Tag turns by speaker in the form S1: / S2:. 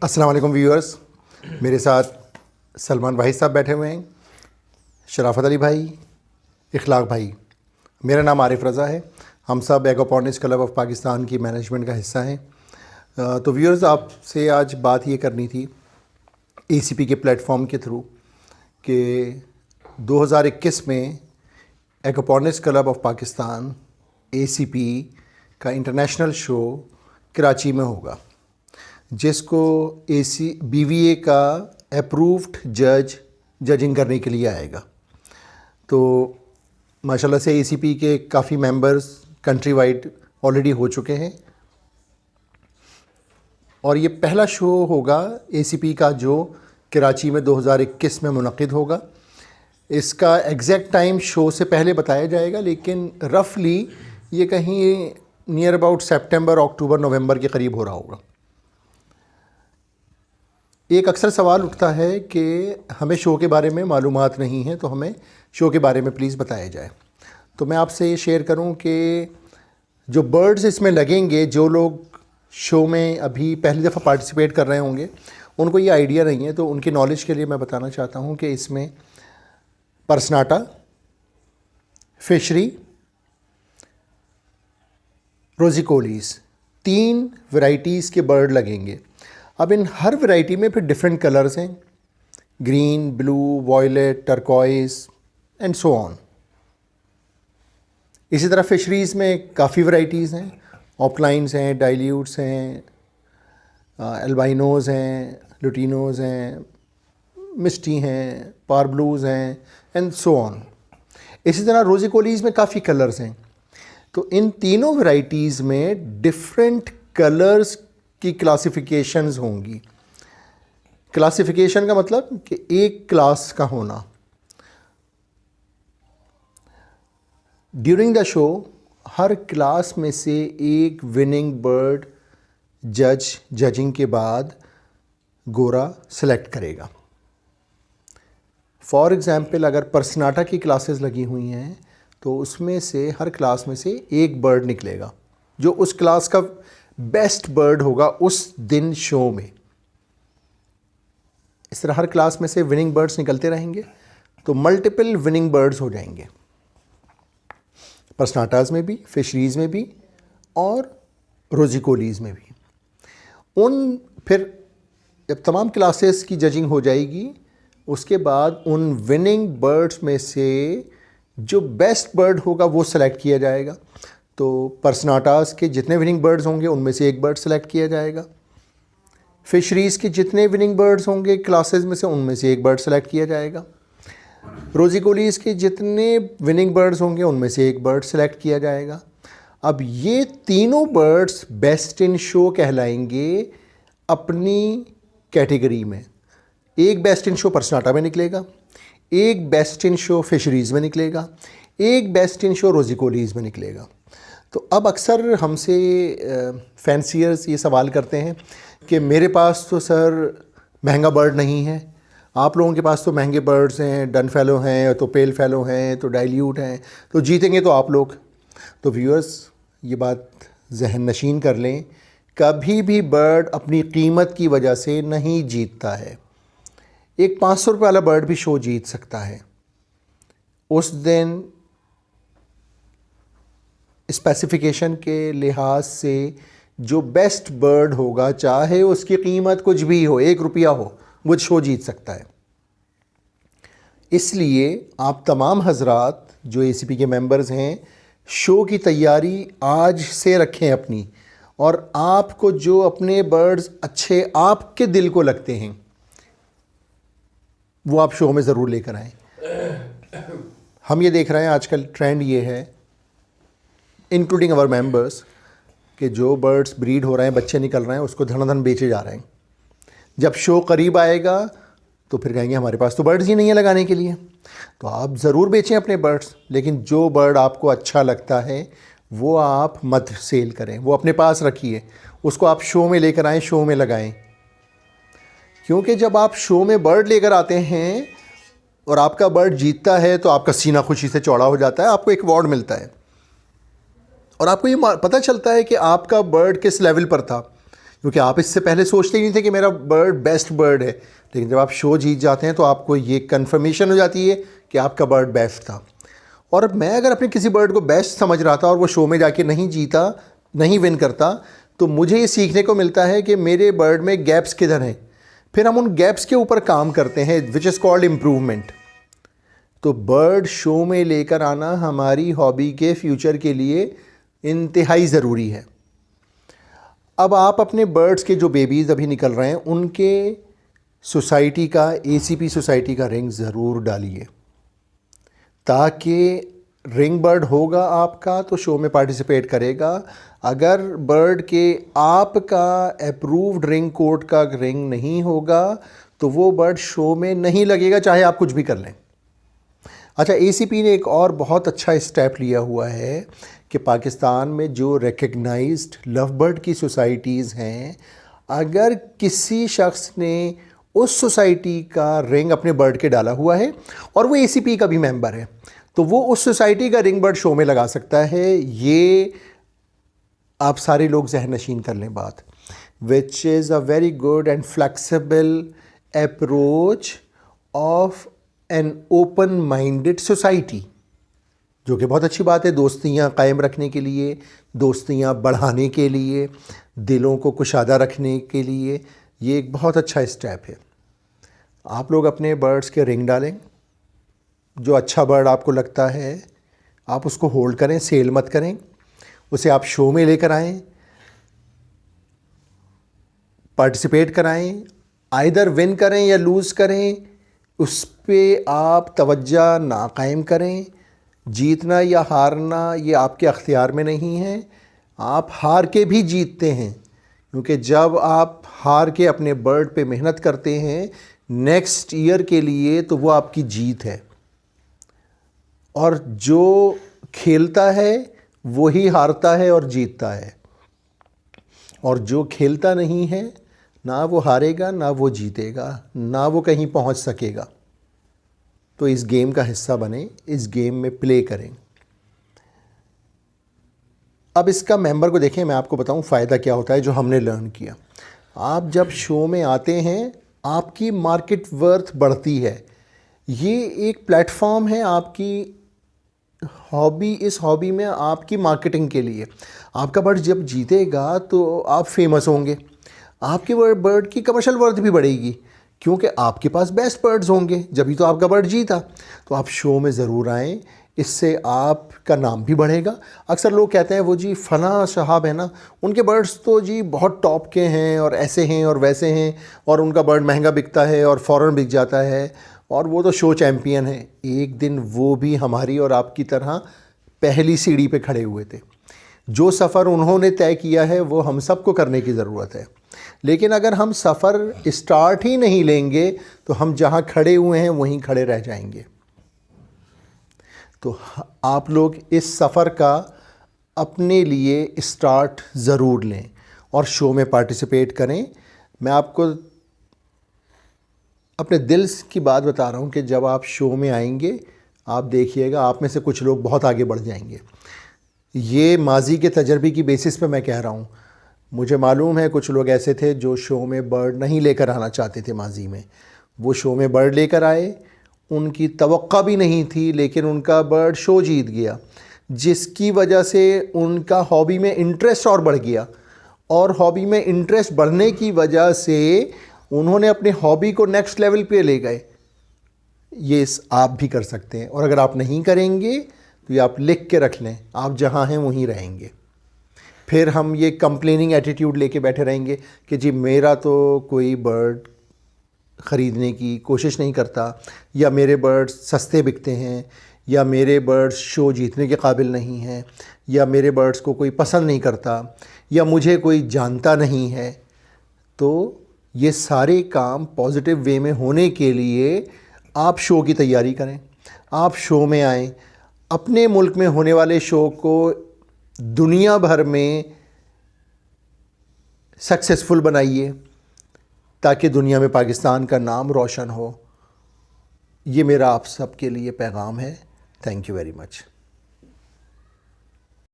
S1: अस्सलाम वालेकुम व्यूअर्स, मेरे साथ सलमान भाई साहब बैठे हुए हैं, शराफत अली भाई, इखलाक भाई। मेरा नाम आरिफ रज़ा है। हम सब एग्रोपोनिक्स क्लब ऑफ पाकिस्तान की मैनेजमेंट का हिस्सा हैं। तो व्यूअर्स, आपसे आज बात ये करनी थी एसीपी के प्लेटफॉर्म के थ्रू कि 2021 में एग्रोपोनिक्स क्लब ऑफ पाकिस्तान एसीपी का इंटरनेशनल शो कराची में होगा, जिसको बीवीए का अप्रूव्ड जजिंग करने के लिए आएगा। तो माशाल्लाह से एसीपी के काफ़ी मेंबर्स कंट्री वाइड ऑलरेडी हो चुके हैं और ये पहला शो होगा एसीपी का जो कराची में 2021 में मुनक़िद होगा। इसका एग्जैक्ट टाइम शो से पहले बताया जाएगा, लेकिन रफली ये कहीं नियर अबाउट सितंबर, अक्टूबर, नवंबर के करीब हो रहा होगा। एक अक्सर सवाल उठता है कि हमें शो के बारे में मालूमात नहीं है, तो हमें शो के बारे में प्लीज़ बताया जाए। तो मैं आपसे ये शेयर करूं कि जो बर्ड्स इसमें लगेंगे, जो लोग शो में अभी पहली दफ़ा पार्टिसिपेट कर रहे होंगे, उनको ये आइडिया नहीं है, तो उनकी नॉलेज के लिए मैं बताना चाहता हूं कि इसमें परसनाटा, फिशरी, रोज़िकोलीस, 3 वैरायटीज़ के बर्ड लगेंगे। अब इन हर वैरायटी में फिर डिफरेंट कलर्स हैं, green, blue, violet, turquoise and so on. इसी तरह फिशरीज़ में काफ़ी वैरायटीज़ हैं, ऑपलाइंस हैं, डाइल्यूट्स हैं, एल्बाइनोज़ हैं, लुटिनोज़ हैं, मिस्टी हैं, पारब्लूज़ हैं एंड सो ऑन। इसी तरह रोज़िकोलीज़ में काफ़ी कलर्स हैं। तो इन तीनों वैरायटीज़ में डिफरेंट कलर्स की क्लासिफिकेशंस होंगी। क्लासिफिकेशन का मतलब कि एक क्लास का होना। During the show her class में से एक विनिंग बर्ड जजिंग के बाद गोरा सेलेक्ट करेगा। फॉर एग्ज़ाम्पल, अगर परसनाटा की क्लासेस लगी हुई हैं तो उसमें से हर क्लास में से एक बर्ड निकलेगा जो उस क्लास का बेस्ट बर्ड होगा उस दिन शो में। इस तरह हर क्लास में से विनिंग बर्ड्स निकलते रहेंगे, तो मल्टीपल विनिंग बर्ड्स हो जाएंगे, परसनाटाज में भी, फिशरीज़ में भी और रोज़िकोलीज़ में भी। फिर जब तमाम क्लासेस की जजिंग हो जाएगी, उसके बाद उन विनिंग बर्ड्स में से जो बेस्ट बर्ड होगा वो सेलेक्ट किया जाएगा। तो परसनाटास के जितने विनिंग बर्ड्स होंगे उनमें से एक बर्ड सेलेक्ट किया जाएगा। फिशरीज़ के जितने विनिंग बर्ड्स होंगे क्लासेस में से उनमें से एक बर्ड सेलेक्ट किया जाएगा। रोज़िकोलीज़ के जितने विनिंग बर्ड्स होंगे उनमें से एक बर्ड सेलेक्ट किया जाएगा। अब ये तीनों बर्ड्स बेस्ट इन शो कहलाएंगे अपनी कैटेगरी में। एक बेस्ट इन शो परसनाटा में निकलेगा, एक बेस्ट इन शो फिशरीज़ में निकलेगा, एक बेस्ट इन शो रोज़िकोलीज़ में निकलेगा। तो अब अक्सर हमसे फैंसियर्स ये सवाल करते हैं कि मेरे पास तो सर महंगा बर्ड नहीं है, आप लोगों के पास तो महंगे बर्ड्स हैं, डन फेलो हैं, तो पेल फेलो हैं, तो डाइल्यूट हैं, तो जीतेंगे तो आप लोग। तो व्यूअर्स, ये बात जहन नशीन कर लें, कभी भी बर्ड अपनी कीमत की वजह से नहीं जीतता है। एक 500 रुपये वाला बर्ड भी शो जीत सकता है। उस दिन स्पेसिफिकेशन के लिहाज से जो बेस्ट बर्ड होगा, चाहे उसकी कीमत कुछ भी हो, 1 रुपया हो, वो शो जीत सकता है। इसलिए आप तमाम हजरात जो एसीपी के मेंबर्स हैं, शो की तैयारी आज से रखें अपनी, और आपको जो अपने बर्ड्स अच्छे आपके दिल को लगते हैं वो आप शो में ज़रूर लेकर आएँ। हम ये देख रहे हैं आजकल ट्रेंड ये है, इंक्लूडिंग आवर मेंबर्स, कि जो बर्ड्स ब्रीड हो रहे हैं, बच्चे निकल रहे हैं, उसको धड़ाधड़ बेचे जा रहे हैं। जब शो करीब आएगा तो फिर कहेंगे हमारे पास तो बर्ड्स ही नहीं है लगाने के लिए। तो आप ज़रूर बेचें अपने बर्ड्स, लेकिन जो बर्ड आपको अच्छा लगता है वो आप मत सेल करें, वो अपने पास रखिए, उसको आप शो में लेकर आएँ, शो में लगाएं। क्योंकि जब आप शो में बर्ड लेकर आते हैं और आपका बर्ड जीतता है तो आपका सीना खुशी से चौड़ा हो जाता है, आपको एक अवार्ड मिलता है और आपको ये पता चलता है कि आपका बर्ड किस लेवल पर था। क्योंकि आप इससे पहले सोचते ही नहीं थे कि मेरा बर्ड बेस्ट बर्ड है, लेकिन जब आप शो जीत जाते हैं तो आपको ये कन्फर्मेशन हो जाती है कि आपका बर्ड बेस्ट था। और मैं अगर अपने किसी बर्ड को बेस्ट समझ रहा था और वो शो में जाके नहीं जीता, नहीं विन करता, तो मुझे ये सीखने को मिलता है कि मेरे बर्ड में गैप्स किधर हैं। फिर हम उन गैप्स के ऊपर काम करते हैं, विच इज़ कॉल्ड इम्प्रूवमेंट। तो बर्ड शो में लेकर आना हमारी हॉबी के फ्यूचर के लिए इंतहाई ज़रूरी है। अब आप अपने बर्ड्स के जो बेबीज़ अभी निकल रहे हैं उनके सोसाइटी का, ACP सोसाइटी का रिंग ज़रूर डालिए, ताकि रिंग बर्ड होगा आपका तो शो में पार्टिसिपेट करेगा। अगर बर्ड के आपका अप्रूव्ड रिंग कोड का रिंग नहीं होगा तो वो बर्ड शो में नहीं लगेगा, चाहे आप कुछ भी कर लें। अच्छा, ACP ने एक और बहुत अच्छा स्टेप लिया हुआ है कि पाकिस्तान में जो रिकग्नाइज्ड लव बर्ड की सोसाइटीज़ हैं, अगर किसी शख्स ने उस सोसाइटी का रिंग अपने बर्ड के डाला हुआ है और वो ACP का भी मेंबर है, तो वो उस सोसाइटी का रिंग बर्ड शो में लगा सकता है। ये आप सारे लोग ज़हन नशीन कर लें बात, which is a very good and flexible approach of an open minded society, जो कि बहुत अच्छी बात है दोस्तियाँ कायम रखने के लिए, दोस्तियाँ बढ़ाने के लिए, दिलों को कुशादा रखने के लिए। ये एक बहुत अच्छा स्टेप है। आप लोग अपने बर्ड्स के रिंग डालें, जो अच्छा बर्ड आपको लगता है आप उसको होल्ड करें, सेल मत करें, उसे आप शो में लेकर आएँ, पार्टिसिपेट कराएं, आइदर विन करें या लूज़ करें, उस पे आप तवज्जो ना कायम करें। जीतना या हारना ये आपके अख्तियार में नहीं है, आप हार के भी जीतते हैं, क्योंकि जब आप हार के अपने बर्ड पे मेहनत करते हैं नेक्स्ट ईयर के लिए तो वो आपकी जीत है। और जो खेलता है वही हारता है और जीतता है, और जो खेलता नहीं है ना वो हारेगा ना वो जीतेगा ना वो कहीं पहुंच सकेगा। तो इस गेम का हिस्सा बने, इस गेम में प्ले करें। अब इसका मेंबर को देखें, मैं आपको बताऊं फ़ायदा क्या होता है जो हमने लर्न किया। आप जब शो में आते हैं आपकी मार्केट वर्थ बढ़ती है। ये एक प्लेटफॉर्म है आपकी हॉबी, इस हॉबी में आपकी मार्केटिंग के लिए। आपका बर्ड जब जीतेगा तो आप फेमस होंगे, आपके बर्ड की कमर्शियल वर्थ भी बढ़ेगी, क्योंकि आपके पास बेस्ट बर्ड्स होंगे, जभी तो आपका बर्ड जीता। तो आप शो में ज़रूर आएँ, इससे आपका नाम भी बढ़ेगा। अक्सर लोग कहते हैं वो जी फ़लाँ साहब है ना, उनके बर्ड्स तो जी बहुत टॉप के हैं और ऐसे हैं और वैसे हैं, और उनका बर्ड महंगा बिकता है और फ़ौरन बिक जाता है, और वो तो शो चैम्पियन है। एक दिन वो भी हमारी और आपकी तरह पहली सीढ़ी पे खड़े हुए थे। जो सफ़र उन्होंने तय किया है वो हम सबको करने की ज़रूरत है। लेकिन अगर हम सफ़र स्टार्ट ही नहीं लेंगे तो हम जहाँ खड़े हुए हैं वहीं खड़े रह जाएंगे। तो आप लोग इस सफ़र का अपने लिए स्टार्ट ज़रूर लें और शो में पार्टिसिपेट करें। मैं आपको अपने दिल की बात बता रहा हूँ कि जब आप शो में आएंगे आप देखिएगा आप में से कुछ लोग बहुत आगे बढ़ जाएंगे। ये माजी के तजर्बे की बेसिस पे मैं कह रहा हूँ। मुझे मालूम है कुछ लोग ऐसे थे जो शो में बर्ड नहीं लेकर आना चाहते थे माजी में, वो शो में बर्ड लेकर आए, उनकी तवक्का भी नहीं थी, लेकिन उनका बर्ड शो जीत गया, जिसकी वजह से उनका हॉबी में इंटरेस्ट और बढ़ गया, और हॉबी में इंटरेस्ट बढ़ने की वजह से उन्होंने अपने हॉबी को नेक्स्ट लेवल पे ले गए। ये आप भी कर सकते हैं, और अगर आप नहीं करेंगे तो ये आप लिख के रख लें, आप जहाँ हैं वहीं रहेंगे। फिर हम ये कंप्लेनिंग एटीट्यूड लेके बैठे रहेंगे कि जी मेरा तो कोई बर्ड ख़रीदने की कोशिश नहीं करता, या मेरे बर्ड्स सस्ते बिकते हैं, या मेरे बर्ड्स शो जीतने के काबिल नहीं हैं, या मेरे बर्ड्स को कोई पसंद नहीं करता, या मुझे कोई जानता नहीं है। तो ये सारे काम पॉजिटिव वे में होने के लिए आप शो की तैयारी करें, आप शो में आएँ, अपने मुल्क में होने वाले शो को दुनिया भर में सक्सेसफुल बनाइए, ताकि दुनिया में पाकिस्तान का नाम रोशन हो। ये मेरा आप सबके लिए पैगाम है। Thank you very much.